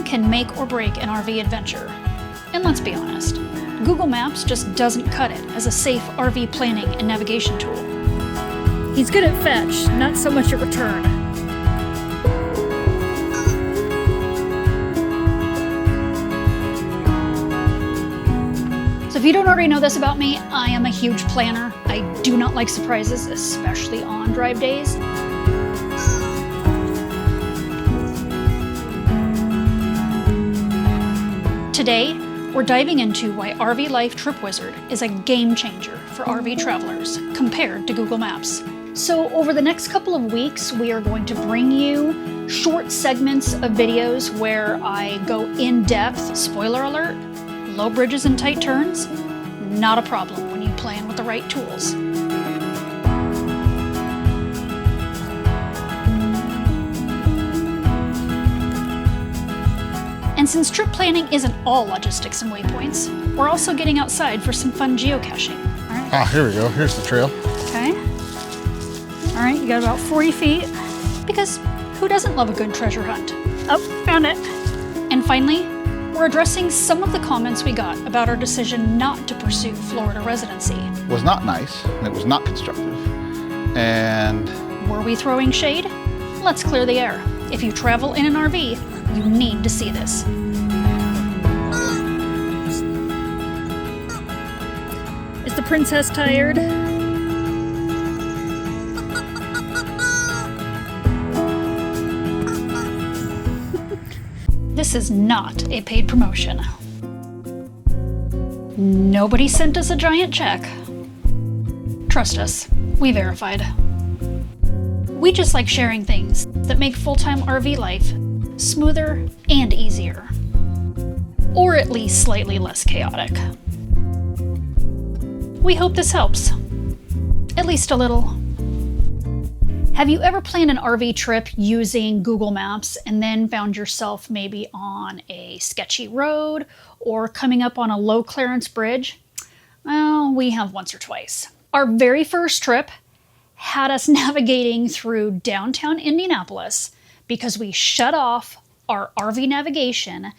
can make or break an RV adventure. And let's be honest, Google Maps just doesn't cut it as a safe RV planning and navigation tool. He's good at fetch, not so much at return. So if you don't already know this about me, I am a huge planner. I do not like surprises, especially on drive days. Today, we're diving into why RV Life Trip Wizard is a game changer for RV travelers compared to Google Maps. So over the next couple of weeks, we are going to bring you short segments of videos where I go in depth. Spoiler alert, low bridges and tight turns, not a problem when you plan with the right tools. And since trip planning isn't all logistics and waypoints, we're also getting outside for some fun geocaching. All right. Ah, here we go. Here's the trail. Okay. All right, you got about 40 feet, because who doesn't love a good treasure hunt? Oh, found it. And finally, we're addressing some of the comments we got about our decision not to pursue Florida residency. It was not nice, and it was not constructive. And were we throwing shade? Let's clear the air. If you travel in an RV, you need to see this. Is the princess tired? This is not a paid promotion. Nobody sent us a giant check. Trust us, we verified. We just like sharing things that make full-time RV life smoother and easier. Or at least slightly less chaotic. We hope this helps. At least a little. Have you ever planned an RV trip using Google Maps and then found yourself maybe on a sketchy road or coming up on a low clearance bridge? Well, we have once or twice. Our very first trip had us navigating through downtown Indianapolis because we shut off our RV navigation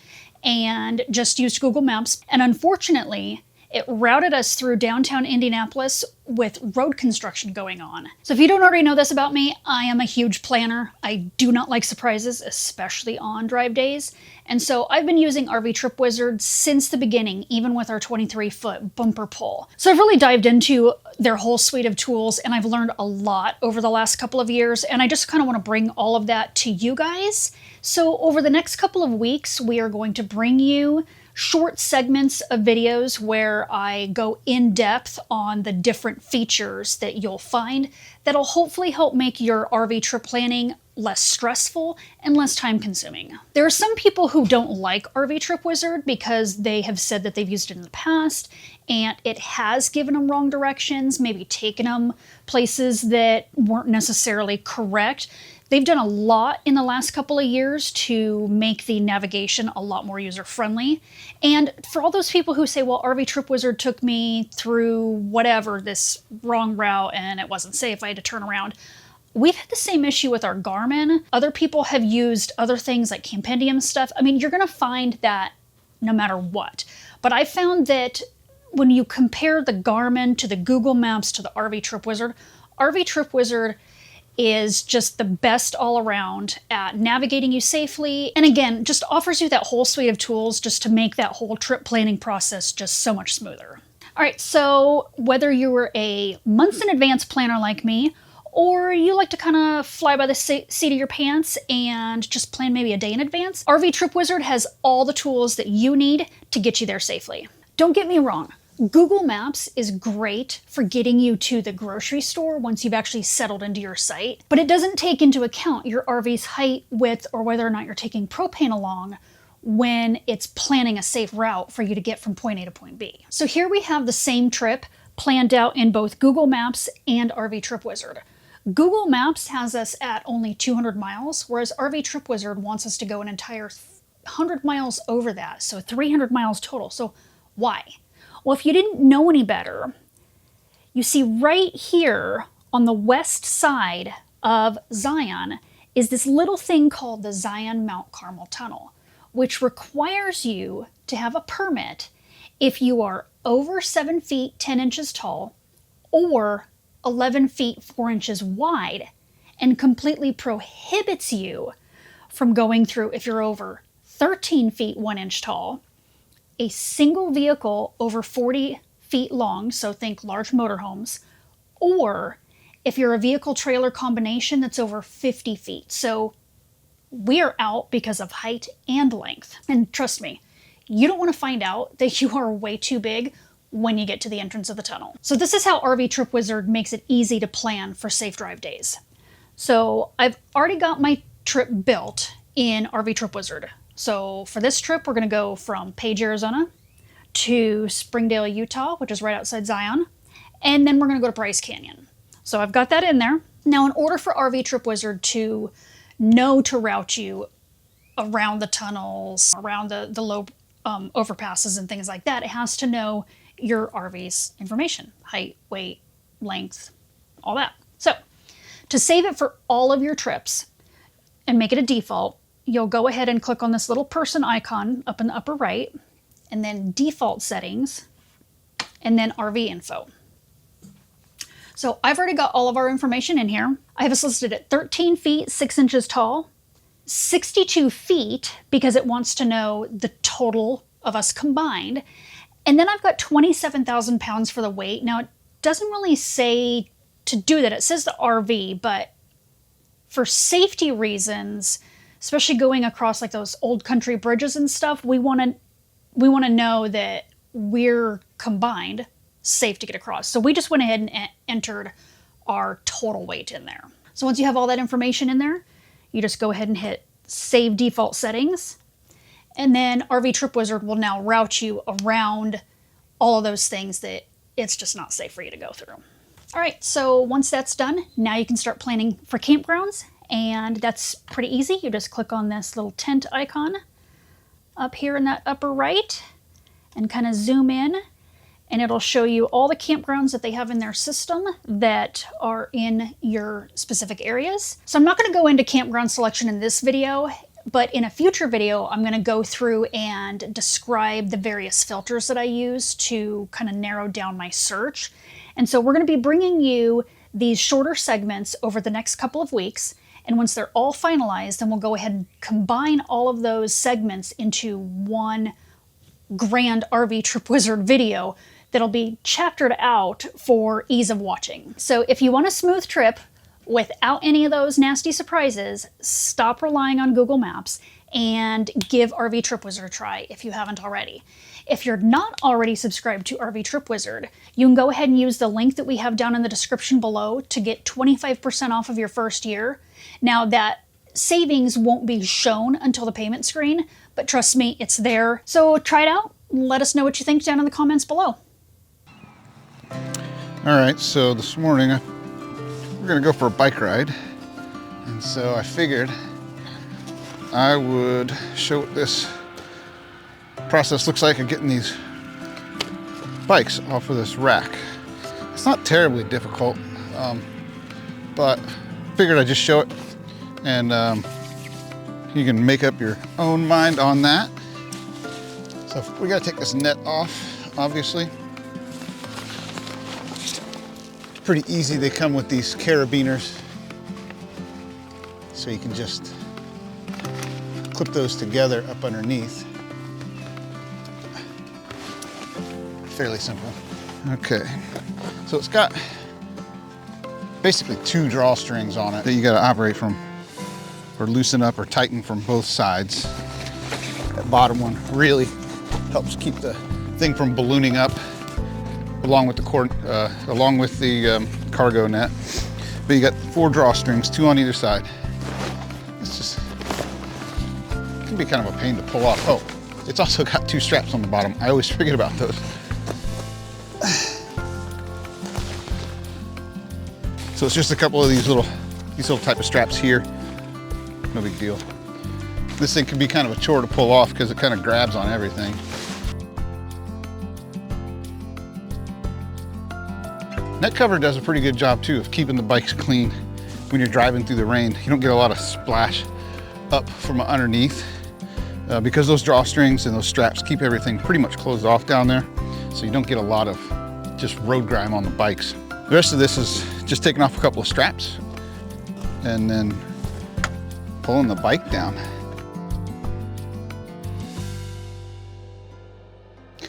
and just used Google Maps. And unfortunately, it routed us through downtown Indianapolis with road construction going on. So if you don't already know this about me, I am a huge planner. I do not like surprises, especially on drive days. And so I've been using RV Trip Wizard since the beginning, even with our 23-foot bumper pull. So I've really dived into their whole suite of tools, and I've learned a lot over the last couple of years, and I just kind of want to bring all of that to you guys. So over the next couple of weeks, we are going to bring you short segments of videos where I go in depth on the different features that you'll find that'll hopefully help make your RV trip planning less stressful and less time consuming. There are some people who don't like RV Trip Wizard because they have said that they've used it in the past and it has given them wrong directions, maybe taken them places that weren't necessarily correct. They've done a lot in the last couple of years to make the navigation a lot more user-friendly. And for all those people who say, well, RV Trip Wizard took me through whatever, this wrong route, and it wasn't safe, I had to turn around. We've had the same issue with our Garmin. Other people have used other things like Compendium stuff. I mean, you're gonna find that no matter what. But I found that when you compare the Garmin to the Google Maps to the RV Trip Wizard is just the best all around at navigating you safely. And again, just offers you that whole suite of tools just to make that whole trip planning process just so much smoother. All right, so whether you were a months in advance planner like me, or you like to kind of fly by the seat of your pants and just plan maybe a day in advance, RV Trip Wizard has all the tools that you need to get you there safely. Don't get me wrong. Google Maps is great for getting you to the grocery store once you've actually settled into your site, but it doesn't take into account your RV's height, width, or whether or not you're taking propane along when it's planning a safe route for you to get from point A to point B. So here we have the same trip planned out in both Google Maps and RV Trip Wizard. Google Maps has us at only 200 miles, whereas RV Trip Wizard wants us to go an entire 100 miles over that, so 300 miles total. So why? Well, if you didn't know any better, you see right here on the west side of Zion is this little thing called the Zion Mount Carmel Tunnel. which requires you to have a permit if you are over 7 feet 10 inches tall or 11 feet 4 inches wide, and completely prohibits you from going through if you're over 13 feet 1 inch tall, a single vehicle over 40 feet long, so think large motorhomes, or if you're a vehicle trailer combination that's over 50 feet. So we're out because of height and length. And trust me, you don't want to find out that you are way too big when you get to the entrance of the tunnel. So this is how RV Trip Wizard makes it easy to plan for safe drive days. So I've already got my trip built in RV Trip Wizard. So for this trip, we're going to go from Page, Arizona to Springdale, Utah, which is right outside Zion. And then we're going to go to Bryce Canyon. So I've got that in there. Now, in order for RV Trip Wizard to know to route you around the tunnels, around the low overpasses and things like that, it has to know your RV's information, height, weight, length, all that. So to save it for all of your trips and make it a default, you'll go ahead and click on this little person icon up in the upper right, and then default settings, and then RV info. So I've already got all of our information in here. I have us listed at 13 feet 6 inches tall, 62 feet because it wants to know the total of us combined. And then I've got 27,000 pounds for the weight. Now, it doesn't really say to do that. It says the RV, but for safety reasons, especially going across like those old country bridges and stuff, we want to know that we're combined, safe to get across. So we just went ahead and entered our total weight in there. So once you have all that information in there, you just go ahead and hit Save Default Settings. And then RV Trip Wizard will now route you around all of those things that it's just not safe for you to go through. All right, so once that's done, now you can start planning for campgrounds, and that's pretty easy. You just click on this little tent icon up here in that upper right and kind of zoom in, and it'll show you all the campgrounds that they have in their system that are in your specific areas. So I'm not going to go into campground selection in this video, but in a future video, I'm going to go through and describe the various filters that I use to kind of narrow down my search. And so we're going to be bringing you these shorter segments over the next couple of weeks. And once they're all finalized, then we'll go ahead and combine all of those segments into one grand RV Trip Wizard video that'll be chaptered out for ease of watching. So if you want a smooth trip without any of those nasty surprises, stop relying on Google Maps and give RV Trip Wizard a try if you haven't already. If you're not already subscribed to RV Trip Wizard, you can go ahead and use the link that we have down in the description below to get 25% off of your first year. Now, that savings won't be shown until the payment screen, but trust me, it's there. So try it out. Let us know what you think down in the comments below. All right, so this morning we're gonna go for a bike ride. And so I figured I would show what this process looks like of getting these bikes off of this rack. It's not terribly difficult, but figured I'd just show it, and you can make up your own mind on that. So we gotta take this net off, obviously. Pretty easy. They come with these carabiners, so you can just clip those together up underneath. Fairly simple. Okay, so it's got basically two drawstrings on it that you got to operate from, or loosen up or tighten from both sides. That bottom one really helps keep the thing from ballooning up, along with the cargo net. But you got 4 drawstrings, 2 on either side. It's just, it can be kind of a pain to pull off. Oh, it's also got 2 straps on the bottom. I always forget about those. So it's just a couple of these little type of straps here. No big deal. This thing can be kind of a chore to pull off because it kind of grabs on everything. Net cover does a pretty good job too of keeping the bikes clean when you're driving through the rain. You don't get a lot of splash up from underneath. because those drawstrings and those straps keep everything pretty much closed off down there, so you don't get a lot of just road grime on the bikes. The rest of this is just taking off a couple of straps and then pulling the bike down.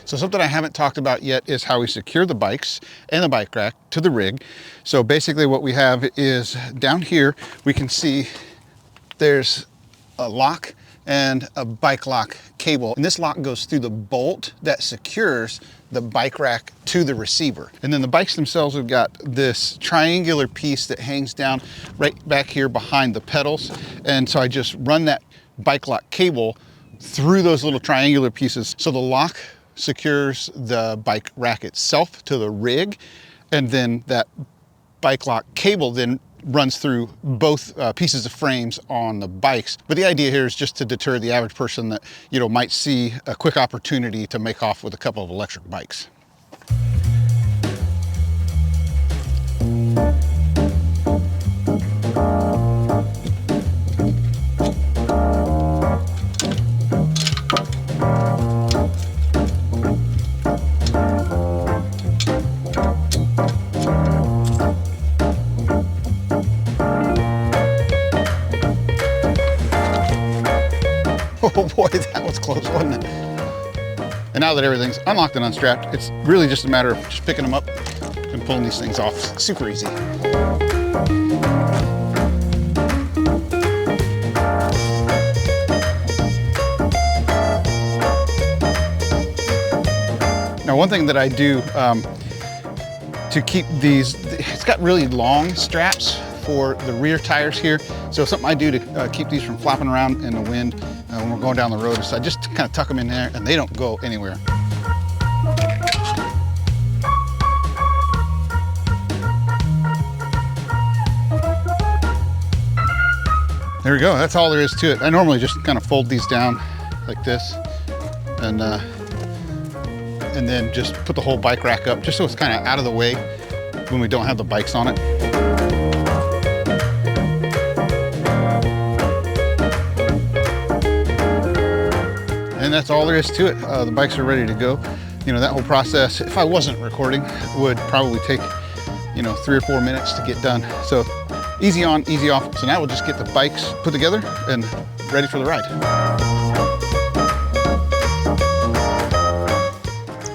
So something I haven't talked about yet is how we secure the bikes and the bike rack to the rig. So basically what we have is down here, we can see there's a lock and a bike lock cable. And this lock goes through the bolt that secures the bike rack to the receiver. And then the bikes themselves have got this triangular piece that hangs down right back here behind the pedals. And so I just run that bike lock cable through those little triangular pieces. So the lock secures the bike rack itself to the rig, and then that bike lock cable then runs through both pieces of frames on the bikes. But the idea here is just to deter the average person that, you know, might see a quick opportunity to make off with a couple of electric bikes. Oh boy, that was close, wasn't it? And now that everything's unlocked and unstrapped, it's really just a matter of just picking them up and pulling these things off. It's super easy. Now, one thing that I do to keep these, it's got really long straps for the rear tires here. So something I do to keep these from flopping around in the wind when we're going down the road is I just kind of tuck them in there and they don't go anywhere. There we go, that's all there is to it. I normally just kind of fold these down like this and then just put the whole bike rack up just so it's kind of out of the way when we don't have the bikes on it. And that's all there is to it. The bikes are ready to go. You know, that whole process, if I wasn't recording, would probably take, you know, 3 or 4 minutes to get done. So easy on, easy off. So now we'll just get the bikes put together and ready for the ride.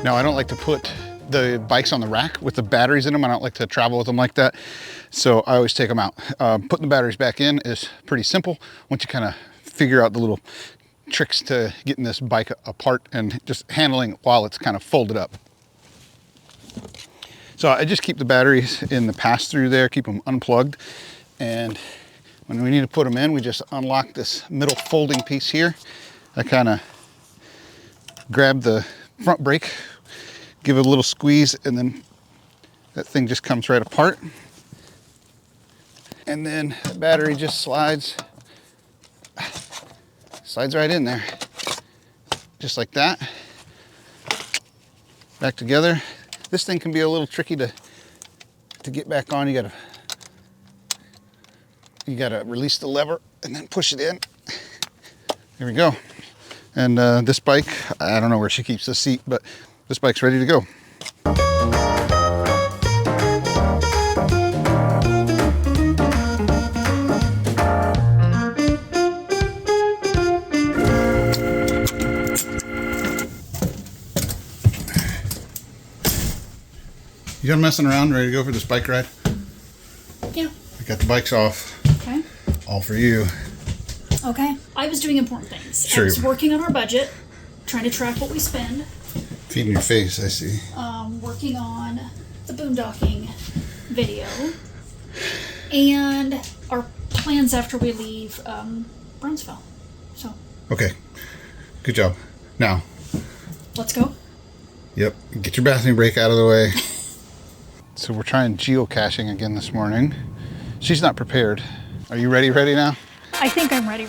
Now, I don't like to put the bikes on the rack with the batteries in them. I don't like to travel with them like that. So I always take them out. Putting the batteries back in is pretty simple. Once you kind of figure out the little tricks to getting this bike apart and just handling it while it's kind of folded up. So I just keep the batteries in the pass-through there, keep them unplugged. And when we need to put them in, we just unlock this middle folding piece here. I kind of grab the front brake, give it a little squeeze, and then that thing just comes right apart. And then the battery just slides right in there, just like that. Back together. This thing can be a little tricky to get back on. You gotta release the lever and then push it in. There we go. And this bike, I don't know where she keeps the seat, but this bike's ready to go. You done messing around, ready to go for this bike ride? Yeah. I got the bikes off. Okay. All for you. Okay. I was doing important things. Sure. I was working on our budget, trying to track what we spend. Feeding your face, I see. Working on the boondocking video. And our plans after we leave Brownsville. So. Okay. Good job. Now. Let's go. Yep. Get your bathroom break out of the way. So we're trying geocaching again this morning. She's not prepared. Are you ready now? I think I'm ready.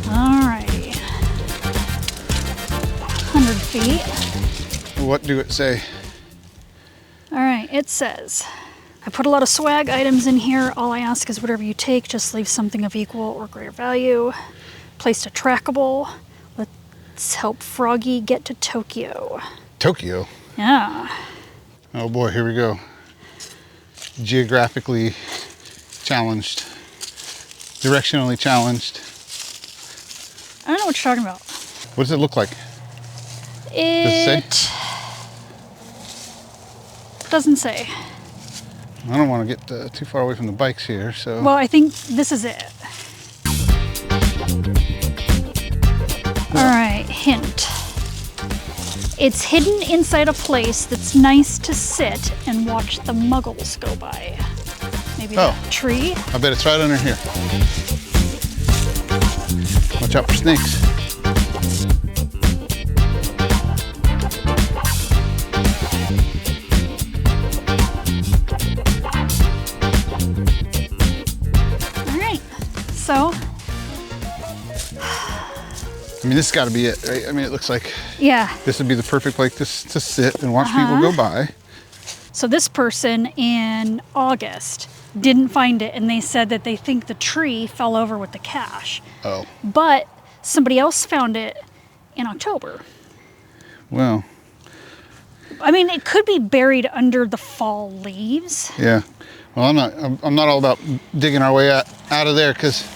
Alrighty. What do it say? All right, it says, I put a lot of swag items in here. All I ask is whatever you take, just leave something of equal or greater value. Placed a trackable. Let's help Froggy get to Tokyo. Tokyo? Yeah. Oh boy, here we go. Geographically challenged. Directionally challenged. I don't know what you're talking about. What does it look like? It doesn't say. I don't want to get too far away from the bikes here, so. Well, I think this is it. All right, hint. It's hidden inside a place that's nice to sit and watch the muggles go by. Maybe that tree? I bet it's right under here. Watch out for snakes. All right, so. I mean, this has got to be it, right? I mean, it looks like this would be the perfect place to sit and watch people go by. So this person in August didn't find it, and they said that they think the tree fell over with the cache. Oh. But somebody else found it in October. Well. I mean, it could be buried under the fall leaves. Yeah. Well, I'm not all about digging our way out of there because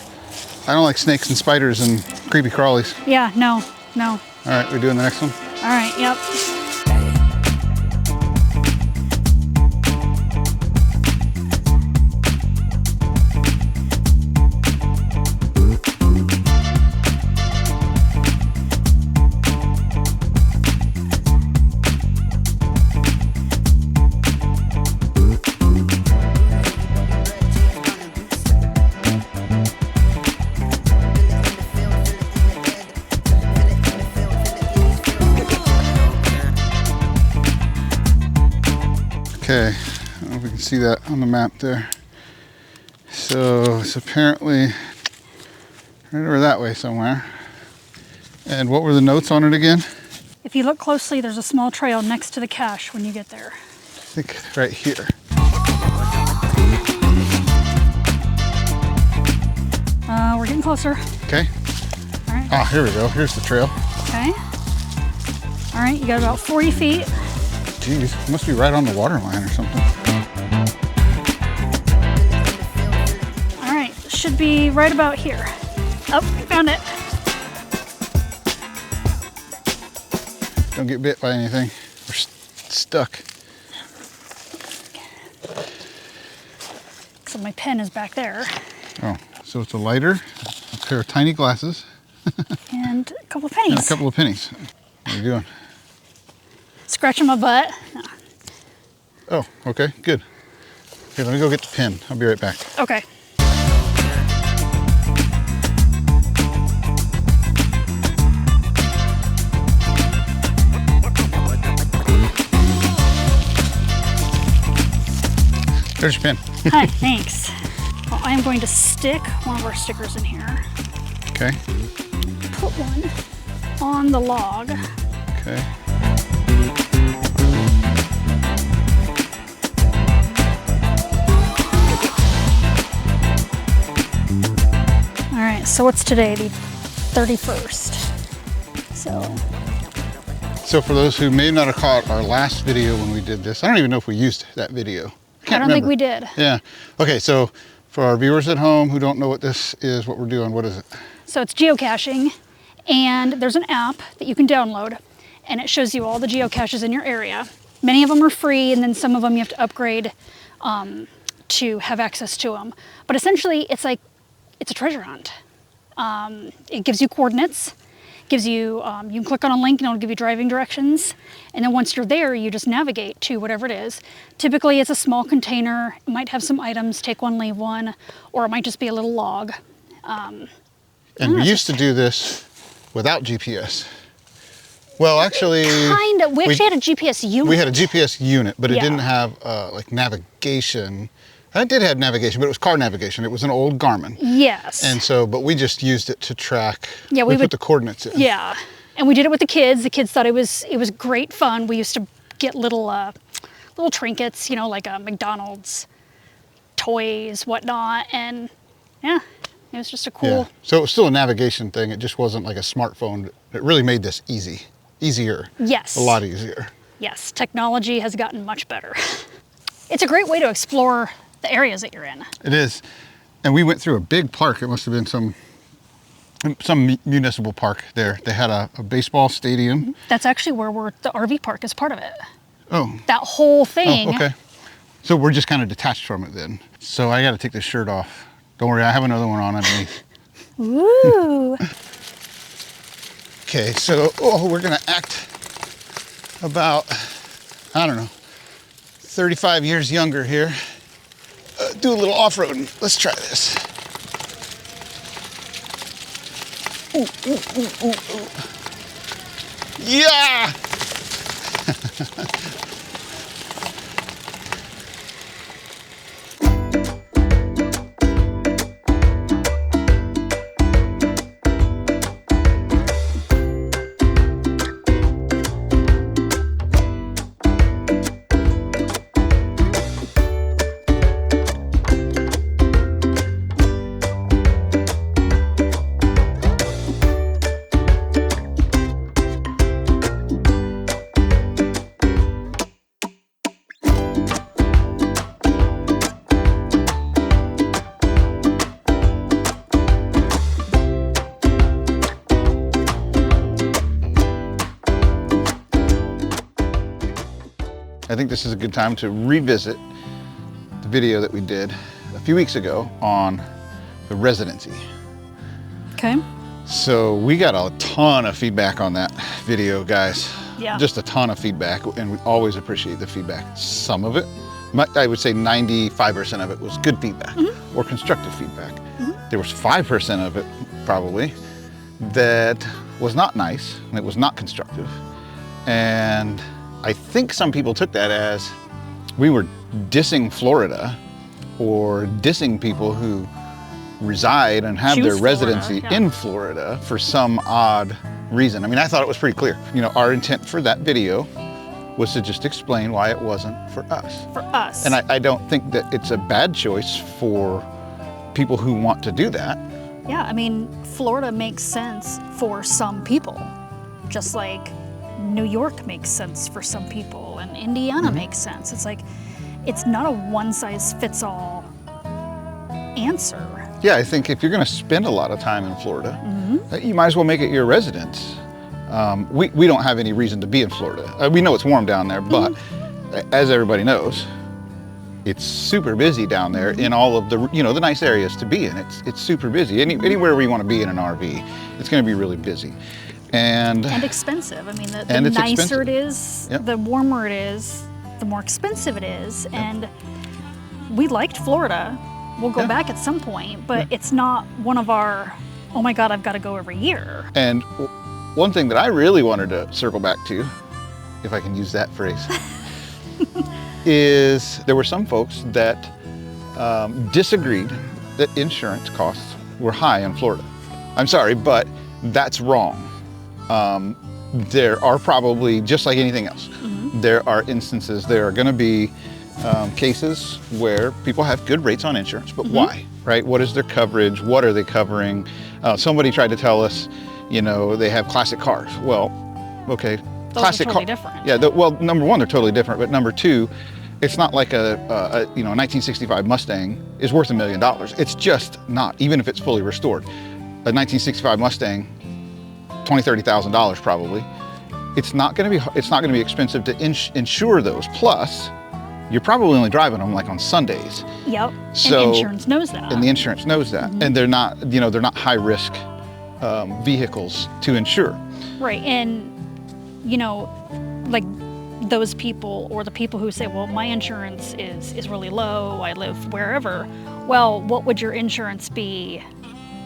I don't like snakes and spiders and creepy crawlies. Yeah, no. All right, we're doing the next one? All right, yep. Okay, I don't know if we can see that on the map there. So it's apparently right over that way somewhere. And what were the notes on it again? If you look closely, there's a small trail next to the cache when you get there. I think right here. We're getting closer. Okay. All right. Ah, here we go. Here's the trail. Okay. All right, you got about 40 feet. Geez, it must be right on the water line or something. All right, should be right about here. Oh, found it. Don't get bit by anything. We're stuck. So my pen is back there. Oh, so it's a lighter, a pair of tiny glasses, and a couple of pennies. and a couple of pennies. What are you doing? Scratching my butt. No. Oh, okay, good. Here, let me go get the pen. I'll be right back. Okay. There's your pen. Hi, thanks. Well, I'm going to stick one of our stickers in here. Okay. Put one on the log. Okay. All right, so what's today? The 31st. So for those who may not have caught our last video when we did this, I don't even know if we used that video. I don't think we did. Yeah. Okay, so for our viewers at home who don't know what this is, what we're doing, what is it? So it's geocaching, and there's an app that you can download, and it shows you all the geocaches in your area. Many of them are free, and then some of them you have to upgrade to have access to them. But essentially, it's a treasure hunt. It gives you coordinates, gives you, you can click on a link and it'll give you driving directions. And then once you're there, you just navigate to whatever it is. Typically it's a small container. It might have some items, take one, leave one, or it might just be a little log. And we used to do this without GPS. Well, actually, kind of. We actually had a GPS unit. We had a GPS unit, but it Yeah. didn't have like navigation. It did have navigation, but it was car navigation. It was an old Garmin. Yes. And so, but we just used it to track. Yeah, we we put would the coordinates in. Yeah. And we did it with the kids. The kids thought it was great fun. We used to get little trinkets, you know, like McDonald's toys, whatnot, and yeah, it was just a cool. Yeah. So it was still a navigation thing. It just wasn't like a smartphone. It really made this easier. Yes. A lot easier. Yes, technology has gotten much better. It's a great way to explore the areas that you're in. It is. And we went through a big park. It must have been some municipal park there. They had a baseball stadium. That's actually where the RV park is part of it. Oh. That whole thing. Oh, okay. So we're just kind of detached from it then. So I got to take this shirt off. Don't worry, I have another one on underneath. Ooh. Okay, so we're gonna act about, I don't know, 35 years younger here. Do a little off-roading. Let's try this. Ooh. Yeah! I think this is a good time to revisit the video that we did a few weeks ago on the residency. Okay. So we got a ton of feedback on that video, guys. Yeah. Just a ton of feedback, and we always appreciate the feedback. Some of it, I would say 95% of it was good feedback or constructive feedback. There was 5% of it probably that was not nice and it was not constructive. And I think some people took that as we were dissing Florida or dissing people who reside and have their residency in Florida for some odd reason. I mean, I thought it was pretty clear. You know, our intent for that video was to just explain why it wasn't for us. For us. And I don't think that it's a bad choice for people who want to do that. Yeah, I mean, Florida makes sense for some people, just like New York makes sense for some people, and Indiana makes sense. It's like, it's not a one-size-fits-all answer. Yeah, I think if you're going to spend a lot of time in Florida, you might as well make it your residence. We don't have any reason to be in Florida. We know it's warm down there, but as everybody knows, it's super busy down there in all of the, the nice areas to be in. It's super busy. Anywhere we want to be in an RV, it's going to be really busy. And expensive. I mean, the nicer it is, the warmer it is, the more expensive it is. Yep. And we liked Florida. We'll go back at some point, but it's not one of our, oh my God, I've got to go every year. And one thing that I really wanted to circle back to, if I can use that phrase, is there were some folks that disagreed that insurance costs were high in Florida. I'm sorry, but that's wrong. There are probably, just like anything else, there are instances, there are going to be cases where people have good rates on insurance, but why, right? What is their coverage? What are they covering? Somebody tried to tell us, they have classic cars. Well, okay, those classic are totally different. Yeah, well, number one, they're totally different, but number two, it's not like a 1965 Mustang is worth $1 million. It's just not, even if it's fully restored. A 1965 Mustang, $20,000, $30,000 probably. It's not going to be expensive to insure those. Plus, you're probably only driving them like on Sundays. Yep. So, and insurance knows that. And the insurance knows that. And they're not, they're not high risk vehicles to insure. Right. And, like those people, or the people who say, well, my insurance is really low, I live wherever. Well, what would your insurance be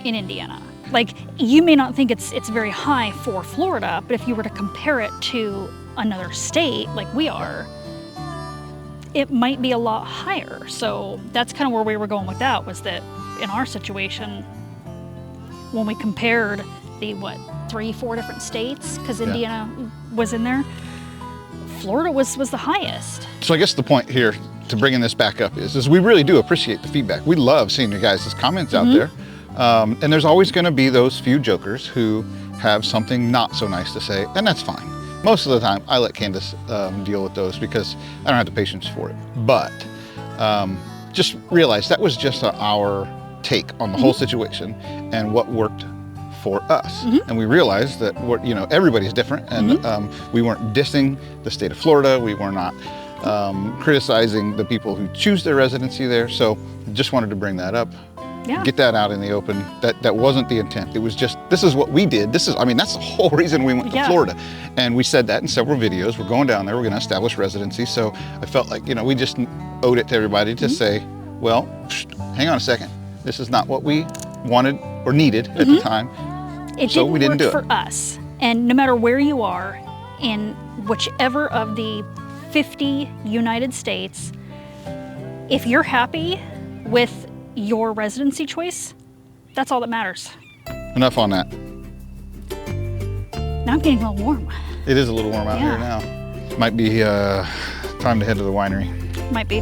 in Indiana? Like, you may not think it's very high for Florida, but if you were to compare it to another state like we are, it might be a lot higher. So that's kind of where we were going with that, was that in our situation, when we compared the, what, 3-4 different states, because Indiana was in there. Florida was the highest. So I guess the point here to bringing this back up is we really do appreciate the feedback. We love seeing your guys' comments out there. And there's always going to be those few jokers who have something not so nice to say, and that's fine. Most of the time, I let Candace deal with those because I don't have the patience for it. But just realize that was just our take on the whole situation and what worked for us. And we realized that everybody's different, and we weren't dissing the state of Florida. We were not criticizing the people who choose their residency there. So just wanted to bring that up. Get that out in the open. That wasn't the intent. It was just, this is what we did. That's the whole reason we went to Florida. And we said that in several videos. We're going down there, we're gonna establish residency. So I felt like, we just owed it to everybody to say, well, hang on a second. This is not what we wanted or needed at the time. So we didn't do it. For us. And no matter where you are, in whichever of the 50 United States, if you're happy with your residency choice, that's all that matters. Enough on that. Now I'm getting a little warm. It is a little warm out here now. Might be time to head to the winery. Might be.